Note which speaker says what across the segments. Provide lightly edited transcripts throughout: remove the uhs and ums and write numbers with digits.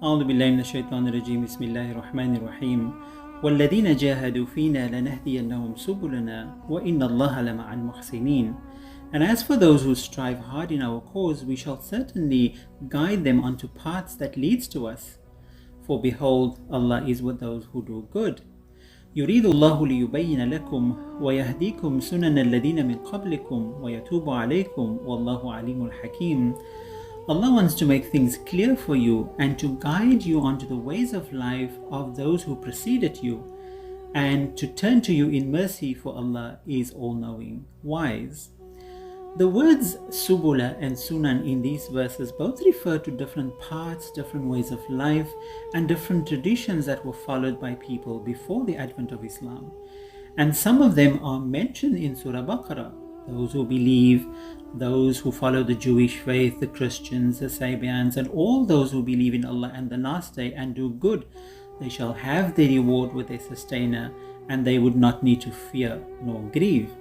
Speaker 1: أعوذ بالله من الشيطان الرجيم بسم الله الرحمن الرحيم والذين جاهدوا فينا لنهدينهم سبلنا وإن الله لمع المحسنين. And as for those who strive hard in our cause, we shall certainly guide them onto paths that leads to us. For behold, Allah is with those who do good. يريد الله ليبين لكم ويهديكم سنن الذين من قبلكم ويتوب عليكم والله عليم حكيم. Allah wants to make things clear for you and to guide you onto the ways of life of those who preceded you, and to turn to you in mercy, for Allah is all-knowing, wise. The words subula and sunan in these verses both refer to different paths, different ways of life, and different traditions that were followed by people before the advent of Islam. And some of them are mentioned in Surah Baqarah. Those who believe, those who follow the Jewish faith, the Christians, the Sabians, and all those who believe in Allah and the last day and do good, they shall have their reward with their sustainer, and they would not need to fear nor grieve.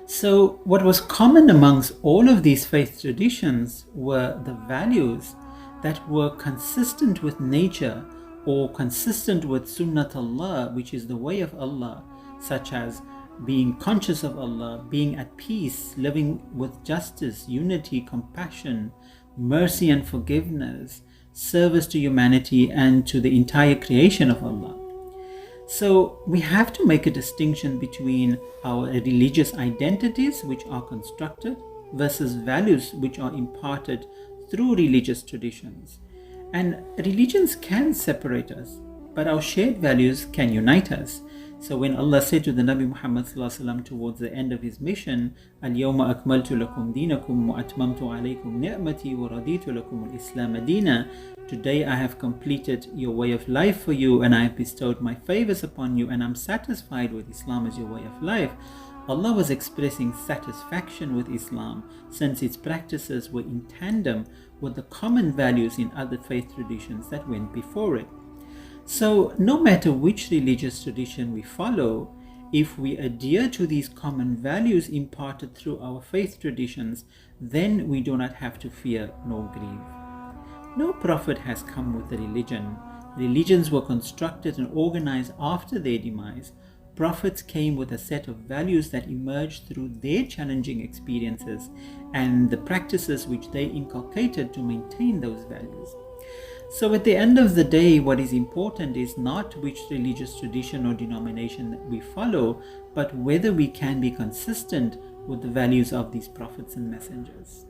Speaker 1: So what was common amongst all of these faith traditions were the values that were consistent with nature or consistent with Sunnatullah, which is the way of Allah, such as being conscious of Allah, being at peace, living with justice, unity, compassion, mercy and forgiveness, service to humanity and to the entire creation of Allah. So we have to make a distinction between our religious identities, which are constructed, versus values which are imparted through religious traditions. And religions can separate us, but our shared values can unite us. So when Allah said to the Nabi Muhammad ﷺ towards the end of his mission, Al-Yawma akmaltu lakum dinakum wa atmamtu alaykum ni'mati wa raditu lakum al-Islam dina. Today I have completed your way of life for you, and I have bestowed my favors upon you, and I'm satisfied with Islam as your way of life. Allah was expressing satisfaction with Islam since its practices were in tandem with the common values in other faith traditions that went before it. So no matter which religious tradition we follow, if we adhere to these common values imparted through our faith traditions, then we do not have to fear nor grieve. No prophet has come with a religion. Religions were constructed and organized after their demise. Prophets came with a set of values that emerged through their challenging experiences and the practices which they inculcated to maintain those values. So at the end of the day, what is important is not which religious tradition or denomination that we follow, but whether we can be consistent with the values of these prophets and messengers.